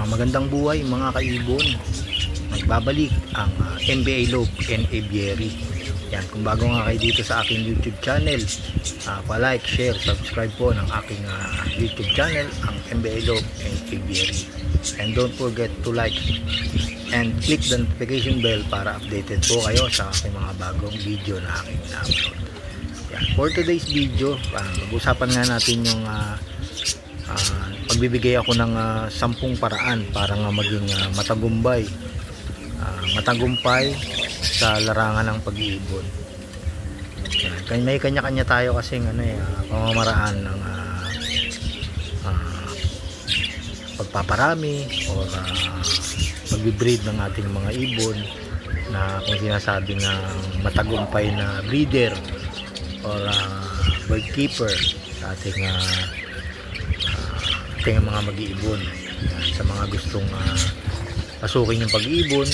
Magandang buhay mga kaibon. Nagbabalik ang NBA Lobe and Aviary. Yan, kung bago nga kayo dito sa aking YouTube channel, pa-like, share, subscribe po ng aking YouTube channel, ang NBA Lobe and Aviary. And don't forget to like and click the notification bell para updated po kayo sa aking mga bagong video na aking upload. Yan, for today's video, mag-usapan nga natin yung pagbibigay ako ng 10 paraan para nga maging matagumpay sa larangan ng pag-iibon. May kanya-kanya tayo kasi pamamaraan ng pagpaparami o pag-breed ng ating mga ibon na kung sinasabing matagumpay na breeder or bird keeper sa ating mga mag-iibon. Sa mga gustong pasukin yung pag-iibon,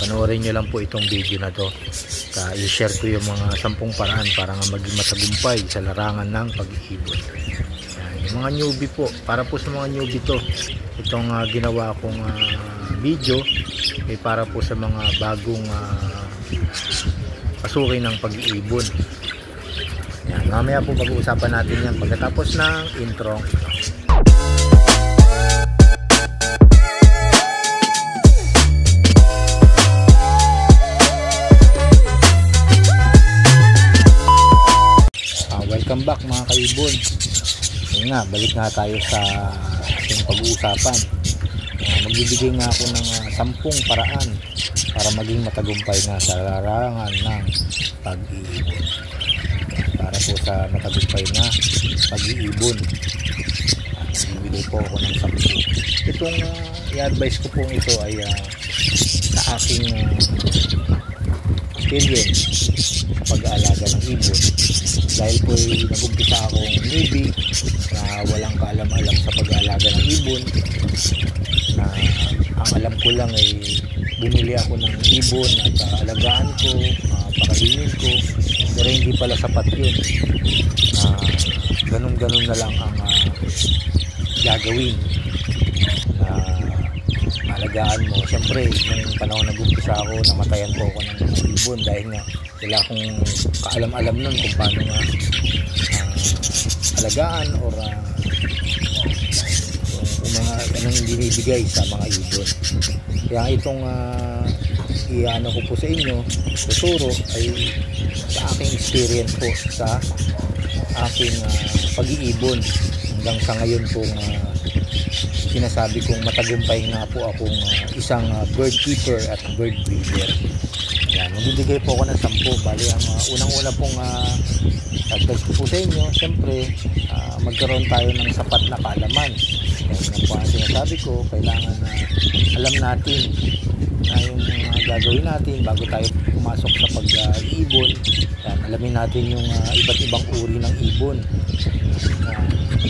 panoorin nyo lang po itong video na to. I-share ko yung mga 10 paraan para nga maging matagumpay sa larangan ng pag-iibon. Yung mga newbie po, para po sa mga newbie to, itong ginawa kong video ay para po sa mga bagong pasukin ng pag-iibon. Mamaya po pag-uusapan natin yan pagkatapos ng intro. Welcome back mga kaibon. Yun nga, balik nga tayo sa ating pag-uusapan. Magbibigay nga ako ng 10 paraan para maging matagumpay nga sa larangan ng pag-iibon. Para po sa matagumpay na pag-iibon, magbibigay po ako ng 10. Itong i-advise ko po ito ay sa aking experience sa pag-aalaga ng ibon. Dahil po nag-umpisa akong newbie na walang kaalam-alam sa pag-aalaga ng ibon, na ang alam ko lang ay bumili ako ng ibon at alagaan ko, pakainin ko, pero hindi pala sapat yun. Ganun-ganun na lang ang gagawin na alagaan mo. Siyempre, nung panahon nag-umpisa ako, namatayan po ako ng mga ibon dahil nga wala akong kaalam-alam nun kung paano nga alagaan or kung mga anong binibigay sa mga ibon. Kaya itong iano ko po sa inyo, tuturo ay sa aking experience po sa aking pag-iibon hanggang sa ngayon po sinasabi kong matagumpay nga po akong isang bird keeper at bird breeder. Yan, magbibigay po ako ng 10. Bali, ang unang-una pong advice ko po sa inyo, siyempre magkaroon tayo ng sapat na kaalaman. Yan po ang sinasabi ko, kailangan alam natin yung gagawin natin bago tayo pumasok sa pag-iibon. Alamin natin yung iba't ibang uri ng ibon,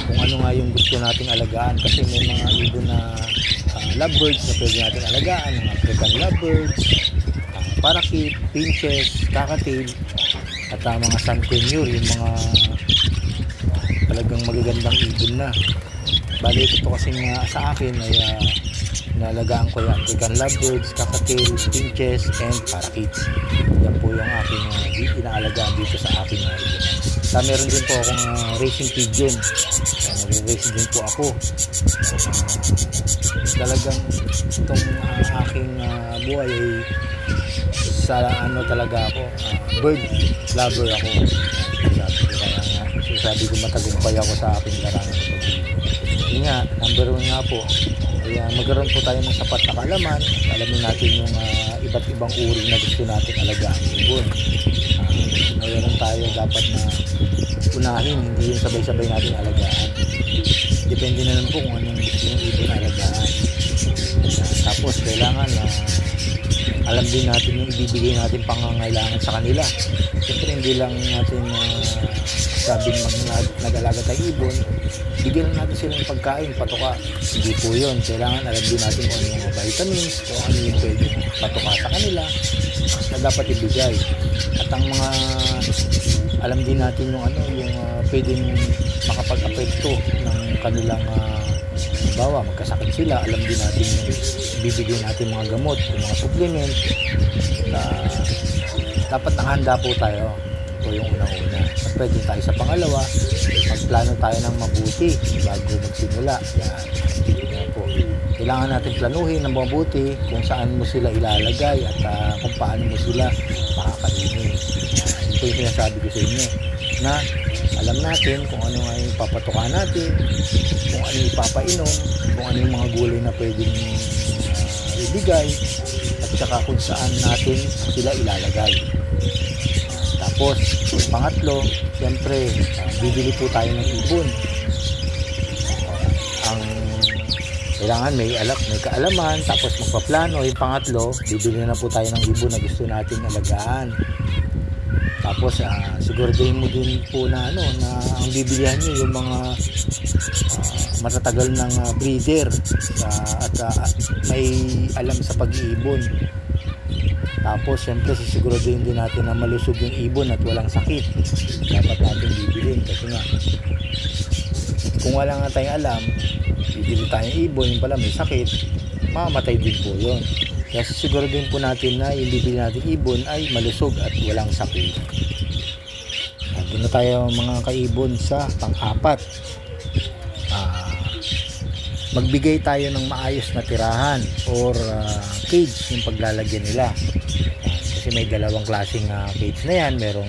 kung ano nga yung gusto nating alagaan, kasi may mga ibon na lovebirds na pwede natin alagaan, mga African lovebirds, parakeet, finches, cockatiel, at mga sun conure, yung mga talagang magagandang ibon na. Bali ito po kasi sa akin ay nalagaan ko yung African lovebirds, cockatiel, finches, and parakeets. Yan po yung aking inaalagaan dito sa aking ibon. Meron din po akong racing pigeon. Nag-race din po ako. Talagang itong aking buhay ay sa talaga ako, bird lover ako. Sabi ko matagumpay ako sa aking larangan. Yun nga, number 1 nga po, ay magkaroon po tayo ng sapat na kaalaman. Alamin natin yung iba't ibang uri na gusto natin alagaan ibon. Mayroon tayo dapat na unahin, hindi yung sabay-sabay natin alagaan. Depende na lang po kung anong gusto yung ibon alagaan. Tapos kailangan alam din natin yung ibibigay natin pangangailangan sa kanila. Siyempre hindi lang natin sabing nag-alaga tayo ibon, bigyan natin sila ng pagkain, patuka. Hindi po yun. Kailangan alam din natin kung ano yung mga vitamins, kung ano yung pwede patuka sa kanila na dapat ibigay. At ang mga alam din natin yung pwedeng makapag-apekto ng kanilang halimbawa magkasakit sila, alam din natin yung bibigyan natin mga gamot, yung mga supplement, na dapat nakahanda po tayo. Ito yung unang-una. At pwede tayo sa pangalawa, magplano tayo ng mabuti bago magsimula. Yan po. Kailangan natin planuhin ng mabuti kung saan mo sila ilalagay at kung paano mo sila makakainin. Ito yung sinasabi ko sa inyo, na alam natin kung ano nga yung papatukan natin, kung ano yung ipapainom, kung ano yung mga gulay na pwedeng ibigay, at saka kung saan natin sila ilalagay. Tapos pangatlo, siyempre bibili po tayo ng ibon. Ang kailangan may kaalaman, tapos magpaplano. Yung pangatlo, bibili na po tayo ng ibon na gusto natin alagaan. Tapos siguraduhin mo din po na na ang bibilihan niyo yung mga matatagal ng breeder at may alam sa pag-iibon. Tapos siyempre sisiguraduhin din natin na malusog yung ibon at walang sakit. Dapat natin bibilin kasi nga kung wala nga tayong alam, bibili tayong ibon, yung pala may sakit, mamamatay din po yun. Kaya siguraduhin po natin na yung bibili natin ibon ay malusog at walang sakit. Doon na tayo mga kaibon sa pang-apat. Magbigay tayo ng maayos na tirahan or cage yung paglalagyan nila. Kasi may dalawang klaseng cage na yan. Merong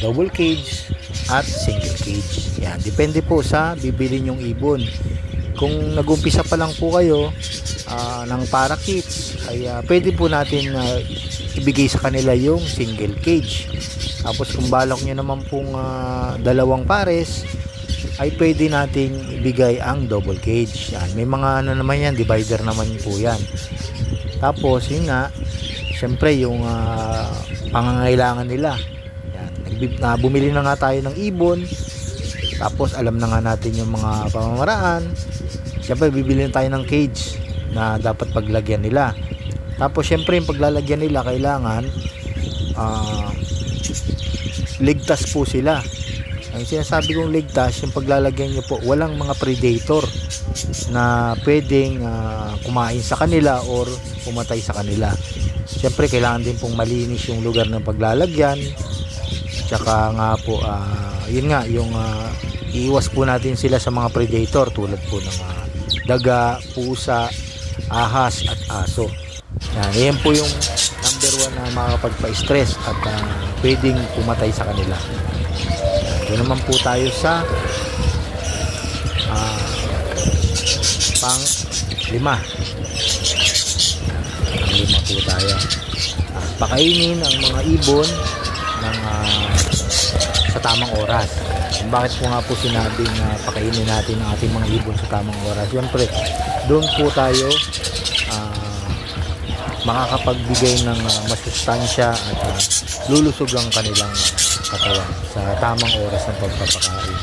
double cage at single cage. Yan, depende po sa bibili nyong ibon. Kung nag-umpisa pa lang po kayo ng parakeets, ay pwede po natin ibigay sa kanila yung single cage. Tapos kung balak nyo naman pong dalawang pares, ay pwede nating ibigay ang double cage. Yan, may mga naman yan, divider naman po yan. Tapos yun nga, syempre yung pangangailangan nila. Yan, bumili na nga tayo ng ibon, tapos alam na nga natin yung mga pamamaraan. Syempre bibili na tayo ng cage na dapat paglagyan nila. Tapos syempre yung paglalagyan nila, kailangan ligtas po sila. Ang sinasabi kong ligtas, yung paglalagyan nyo po, walang mga predator na pwedeng kumain sa kanila or pumatay sa kanila. Siyempre kailangan din pong malinis yung lugar ng paglalagyan. Tsaka nga po yun nga, yung iiwas po natin sila sa mga predator tulad po ng daga, pusa, ahas at aso. Yan po yung number 1 na makakapagpa-stress at pwedeng pumatay sa kanila. Doon naman po tayo sa pang-5. Pang-5 po tayo. Pakainin ang mga ibon ng sa tamang oras. Bakit po nga po sinabing pakainin natin ang ating mga ibon sa tamang oras? Siyempre, doon po tayo makakapagbigay ng masustansya at lulusog ang kanilang katawan sa tamang oras ng pagpapakain.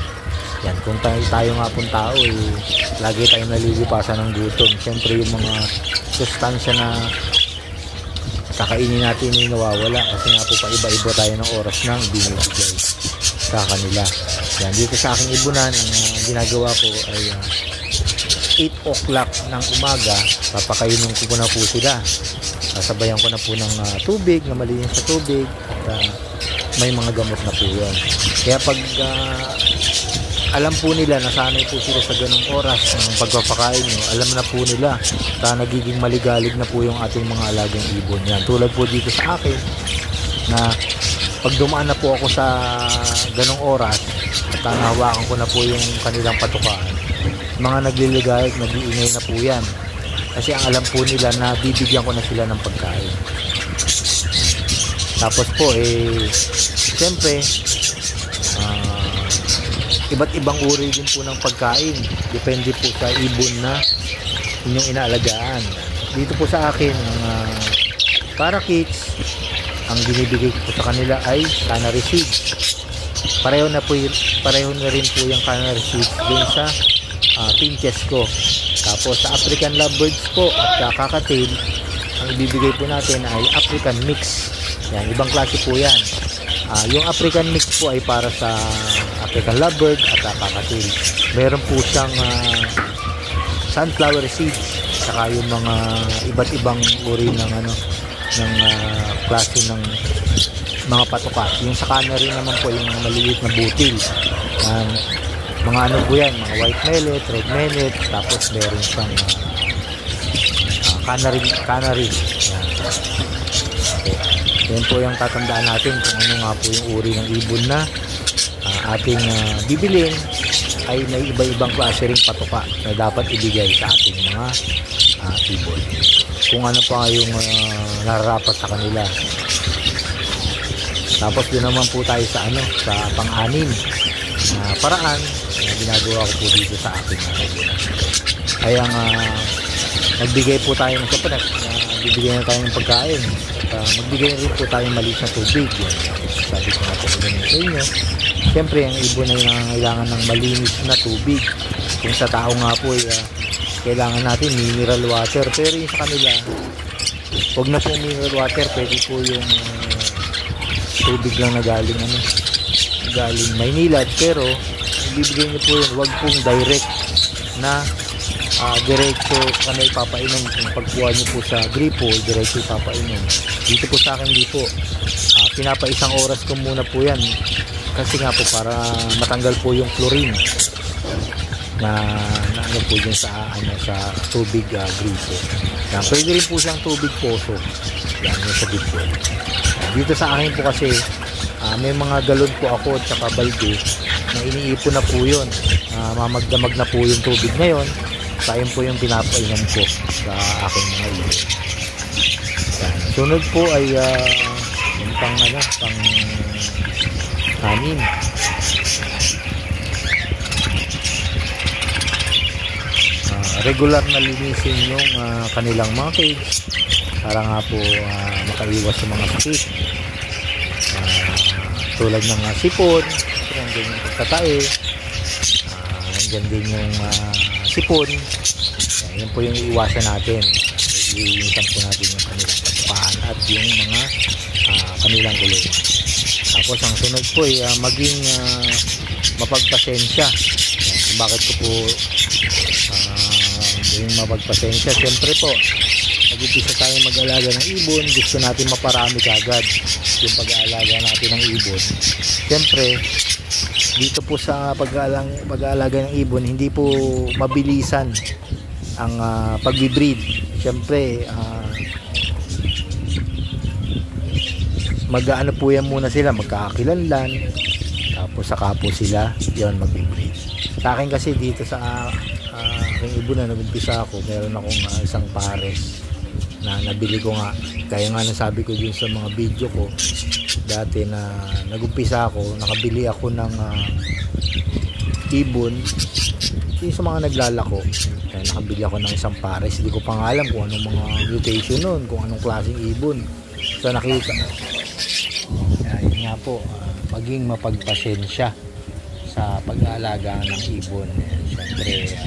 Yan, kung tayo nga pong tao, lagi tayong nalilipasan ng gutom. Siyempre yung mga sustansya na kakainin natin ay nawawala kasi nga po paiba-iba tayo ng oras ng binibigay sa kanila. Yan, dito sa aking ibunan, ang ginagawa ko ay 8 o'clock ng umaga, papakainin ko na po sila. Sasabayan ko na po ng tubig, na malinis sa tubig, at may mga gamot na po yun. Kaya pag alam po nila, nasanay po sila sa ganong oras ng pagpapakain nyo, alam na po nila na nagiging maligalig na po yung ating mga alagang ibon. Yan, tulad po dito sa akin na pag dumaan na po ako sa ganong oras at nahawakan ko na po yung kanilang patukaan, mga nagliligay, nag-iingay na po yan. Kasi ang alam po nila na bibigyan ko na sila ng pagkain. Tapos po siyempre iba't ibang uri din po ng pagkain. Depende po sa ibon na inyong inaalagaan. Dito po sa akin ang parakeets, ang binibigay ko sa kanila ay canary seeds. Pareho na rin po yung canary seeds din sa pinches ko. Tapos sa African lovebirds po at kakatail, ang ibibigay po natin ay African mix. Yan, ibang klase po yan. Yung African mix po ay para sa African lovebird at kakatail. Meron po siyang sunflower seeds, saka yung mga iba't ibang uri ng klase ng mga patuka. Yung sa cannery naman po yung maliit na butil, mga ano po yan, mga white millet, red millet, tapos meron siyang cannery. Yan. Okay. Yan po yung tatandaan natin kung ano nga po yung uri ng ibon na ating bibilin, ay may iba-ibang klase ring patuka na dapat ibigay sa ating mga ibon. Kung ano pa yung nararapat sa kanila. Tapos doon naman po tayo sa pang-anim na paraan na ginagawa ko po dito sa ating ibon. Ay ang nagbigay po tayo ng kapanak, bibigyan na tayo ng pagkain. Magbigay rin po tayo maliit na tubig. Sabi ko nga po ganun sa inyo. Siyempre, ang ibon ay nangangailangan ng malinis na tubig. Kung sa tao nga po, kailangan natin mineral water. Pero yung sa kanila, huwag na po mineral water. Pwede po yung tubig lang na galing Maynilad. Pero, ibibigay nyo po yun. Huwag pong direct na diretso ka na ipapainom. Kung pagkuha nyo po sa gripo, diretso ipapainom. Dito po sa akin, di po. Pinapa-isang oras ko muna po yan. Kasi nga po para matanggal po yung chlorine na ano po dyan sa tubig gripo. Yan, pwede rin po siyang tubig poso. Yan, yung sa gripo. Dito sa akin po kasi may mga galon po ako at saka balde na iniipon na po yun. Mamagdamag na po yung tubig ngayon. Kaya po yung pinapainom ko sa aking mga ibon. Yan. Sunod po ay yung pang anim. Regular na linisin yung kanilang mga cage para nga po makaiwas sa mga sakit. Tulad ng sipon, yan din yung tatae, yan din yung sipon. Yan po yung iiwasan natin. Iinisan po natin yung kanilang patukaan at yung mga kanilang gulong. Tapos ang sunod po ay maging mapagpasensya. Bakit ko po yung mapagpasensya? Siyempre po, nag-umpisa tayo mag-alaga ng ibon, gusto natin maparami kagad yung pag-aalaga natin ng ibon. Siyempre, dito po sa pag-aalaga ng ibon, hindi po mabilisan ang pag-breed. Siyempre, mag-aano po yan muna sila, magkakakilanlan, tapos saka po sila yon mag-breed. Sa akin kasi dito sa aking ibon na nag-umpisa ako, meron akong isang pares na nabili ko nga, kaya nga nasabi ko din sa mga video ko dati na nag-umpisa ako, nakabili ako ng ibon yung sa mga naglalako. Kaya nakabili ako ng isang pares, hindi ko pa nga alam kung anong mga mutation nun, kung anong klaseng ibon. So nakita yun nga po, maging mapagpasensya sa pag-aalaga ng ibon. Siyempre,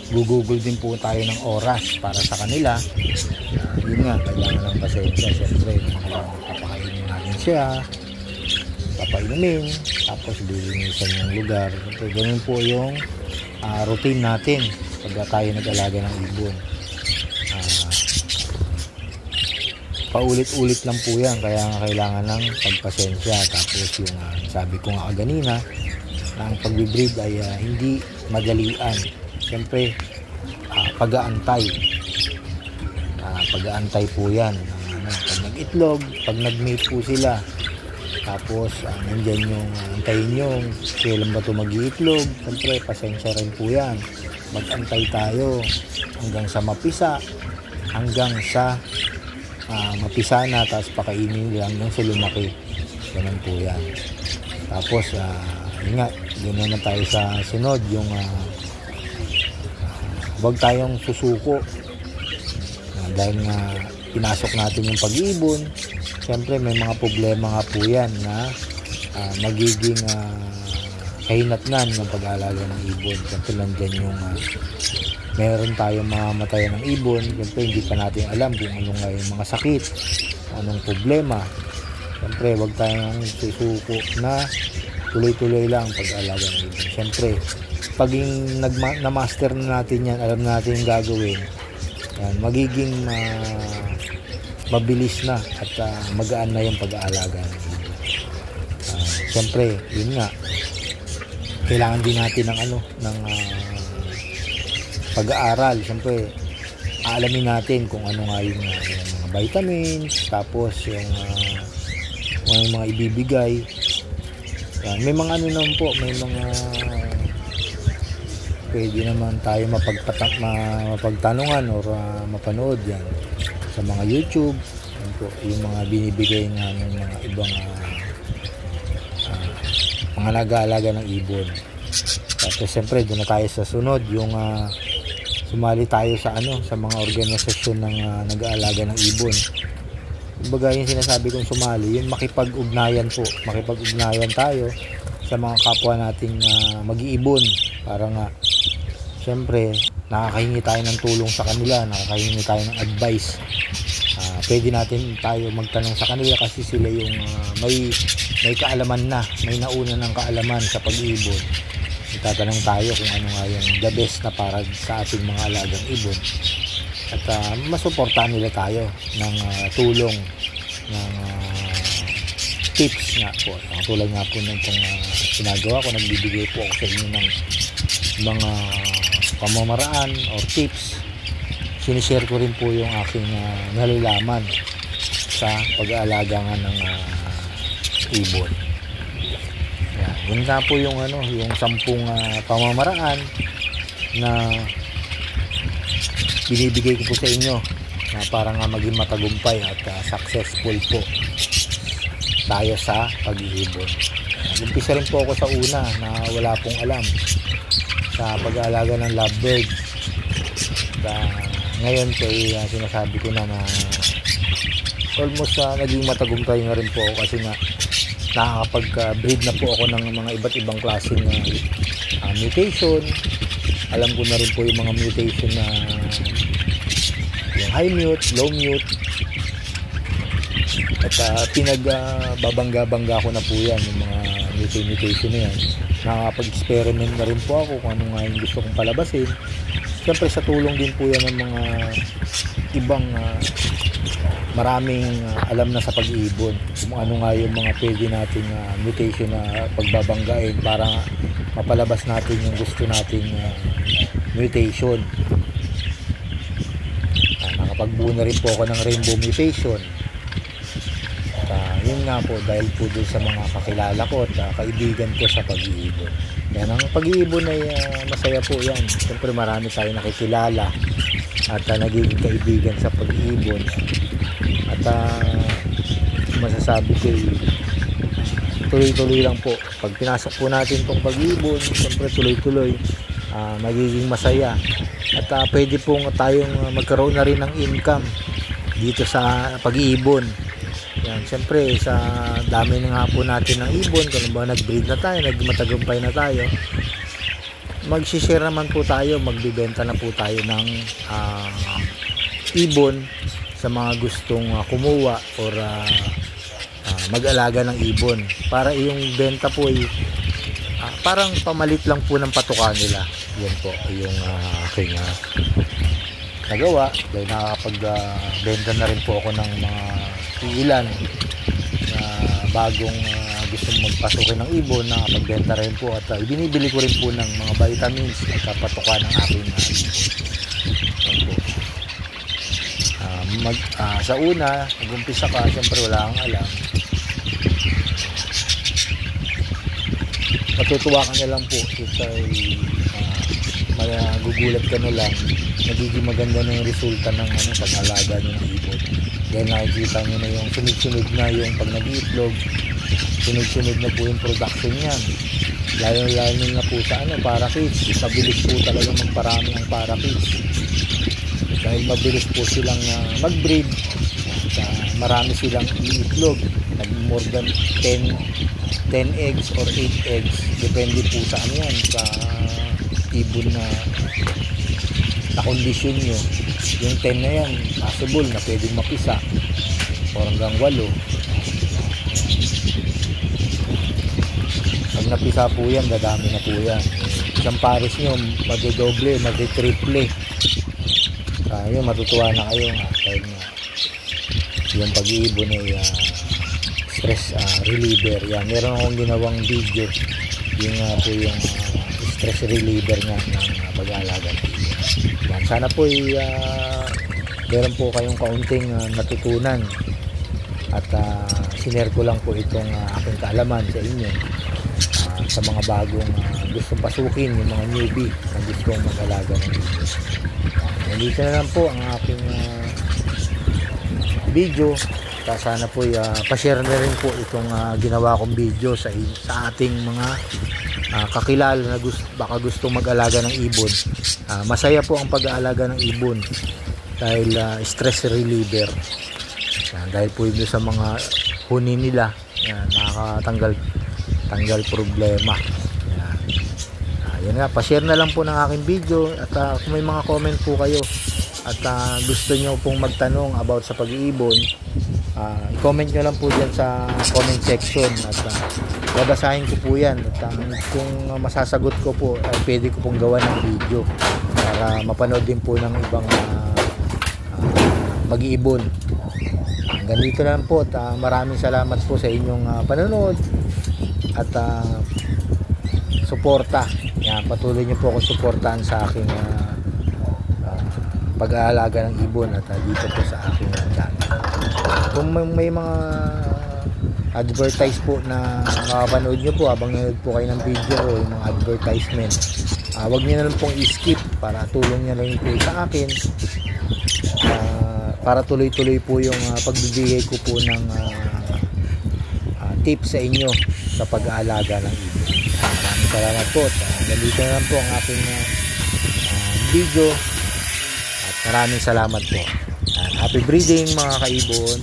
gugugol din po tayo ng oras para sa kanila. Yun nga, kailangan ng pasensya. Siyempre, papakainin natin siya, papainumin, tapos lilinisan yung lugar. So, ganun po yung routine natin pag tayo nag-alaga ng ibon. Paulit-ulit lang po yan, kaya nga kailangan ng pagpasensya. Tapos yung sabi ko nga kanina na ang pag-breed ay hindi madalian. Siyempre, pag-aantay po yan. Pag nag-itlog, pag nag-mate po sila, tapos nandyan yung antayin nyo kailan ba ito mag-iitlog. Siyempre, pasensya rin po yan. Mag-antay tayo hanggang sa mapisa, hanggang sa mapisa na, tapos pakainin lang hanggang sa lumaki. Ganun po yan. Tapos yun nga, doon naman tayo sa sunod, yung huwag tayong susuko dahil nga pinasok natin yung pag-ibon. Siyempre may mga problema nga po yan na magiging kahinatnan ng pag-aalaga ng ibon. Siyempre nandyan yung meron tayong mamatayan ng ibon. Siyempre hindi pa natin alam kung anong yung mga sakit, anong problema. Siyempre huwag tayong susuko na tuloy-tuloy lang pag-aalaga ng ibon. Siyempre paging na-master na natin yan, alam natin yung gagawin, yan, magiging mabilis na at magaan na yung pag-aalaga. Siyempre, yun nga, kailangan din natin ng pag-aaral. Siyempre, aalamin natin kung ano nga yung mga vitamins, tapos yung mga ibibigay. Yan. May mga naman po, may mga pwede naman tayo mapagtanungan or mapanood yan sa mga YouTube. Yan po, yung mga binibigay nga ng mga ibang mga nag-aalaga ng ibon. Tapos siyempre doon na tayo sa sunod, yung sumali tayo sa mga organisasyon ng nag-aalaga ng ibon. Kumbaga yung sinasabi kong sumali, yung makipag-ugnayan po, makipag-ugnayan tayo sa mga kapwa nating mag-iibon para nga siyempre nakakahingi tayo ng tulong sa kanila, nakakahingi tayo ng advice. Pwede natin tayo magtanong sa kanila kasi sila yung may kaalaman na, may nauna ng kaalaman sa pag-iibon. Itatanong tayo kung ano nga yung the best na para sa ating mga alagang ibon. At masuportahan nila tayo ng tulong, ng tips nga po. Tulad nga po ng ginagawa ko, nagbibigay po ako sa inyo ng mga pamamaraan or tips. Sinishare ko rin po yung aking nalalaman sa pag-aalaga nga ng ibon. Yan. Yun nga po yung yung 10 pamamaraan na binibigay ko po sa inyo na para nga maging matagumpay at successful po tayo sa pag-iibon. Umpisa rin po ako sa una na wala pong alam sa pag-aalaga ng lovebird. Ngayon po sinasabi ko na almost naging matagumpay na rin po ako kasi nga nakakapag-breed na po ako ng mga iba't ibang klaseng mutation. Alam ko na rin po yung mga mutation na yung high mute, low mute, at pinagbabangga-bangga ko na po yan yung mga mutation na yan. Nakakapag-experiment na rin po ako kung ano nga yung gusto kong palabasin. Siyempre sa tulong din po yan ng mga ibang maraming alam na sa pag-iibon kung ano nga yung mga pwede nating mutation na pagbabanggain para mapalabas natin yung gusto nating mutation. Nakapagbuo na rin po ako ng rainbow mutation. Yun nga po dahil po dun sa mga kakilala ko at kaibigan ko sa pag-iibon. Yan, ang pag-iibon ay masaya po yan. Siyempre marami tayong nakikilala at nagiging kaibigan sa pag-iibon. At masasabi ko tuloy-tuloy lang po. Pag pinasok po natin itong pag-iibon, siyempre tuloy-tuloy, magiging masaya. At pwede pong tayong magkaroon na rin ng income dito sa pag-iibon. Yan, siyempre sa dami na nga po natin ng ibon, kung ba nag-breed na tayo, nagmatagumpay na tayo, mag-share naman po tayo, magbibenta na po tayo ng ibon sa mga gustong kumuha or mag-alaga ng ibon para yung benta po ay parang pamalit lang po ng patuka nila. Yan po yung aking nagawa dahil nakakapag-benta na rin po ako ng mga ilan na bagong gustong magpasukin ng ibon, nakapagbenta rin po at binibili ko rin po ng mga vitamins at patuka ng aking ibon. Sa una, nag-umpisa ka, siyempre wala kang alam, matutuwa ka na lang po kasi magugulat ka na lang, nagiging maganda na yung resulta ng pag-alaga nyo ng ibon dahil nakikita nyo na yung sunod-sunod na yung pag nag-iitlog, sunod-sunod na po yung production yan, lalo na po sa parakeets. Mabilis po talaga magparami ang parakeets dahil mabilis po silang mag-breed, marami silang iitlog, more than 10 eggs or 8 eggs, depende po sa yan, sa ibon na kondisyon nyo. Yung 10 na yan possible na pwedeng mapisa o hanggang 8. Pag napisa po yan, dadami na po yan. isang pares nyo madodoble, madotriple. Yun, matutuwa na kayo nga dahil nga yung pag-iibon ay stress reliever. Yan, meron akong ginawang video yung po yung stress reliever nga ng pag-aalaga ng ibon. Yan, sana po meron po kayong kaunting natutunan at sinare ko lang po itong aking kaalaman sa inyo sa mga bagong gustong pasukin, yung mga newbie na gustong mag-alaga ng ibon. Nandito na lang po ang aking video. Sana po pa-share na rin po itong ginawa kong video sa ating mga kakilala na baka gustong mag-alaga ng ibon. Masaya po ang pag-aalaga ng ibon dahil stress reliever. Dahil po ito sa mga huni nila, nakakatanggal problema. Yan nga, pa-share na lang po ng aking video at kung may mga comment po kayo at gusto nyo pong magtanong about sa pag-iibon, i-comment nyo lang po dyan sa comment section at babasahin ko po yan at kung masasagot ko po ay pwede ko pong gawa ng video para mapanood din po ng ibang mag-iibon. Hanggang dito lang po at maraming salamat po sa inyong panonood at suporta. Yan, patuloy niyo po akong suportahan sa aking pag-aalaga ng ibon at dito po sa aking channel. Kung may mga advertise po na makapanood nyo po habang nanood po kayo ng video o yung mga advertisement, huwag nyo na lang pong i-skip para tulong nyo lang po sa akin para tuloy-tuloy po yung pagbibigay ko po ng tips sa inyo sa pag-aalaga ng ibon. Maraming salamat po. Nandito na lang po ang aking video at maraming salamat po. Happy breeding mga kaibon.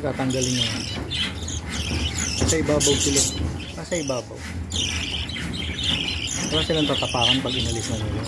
Tatanggalin nyo sa ibabaw sila, nasa ibabaw. Wala silang tatapakan pag inalis na nila.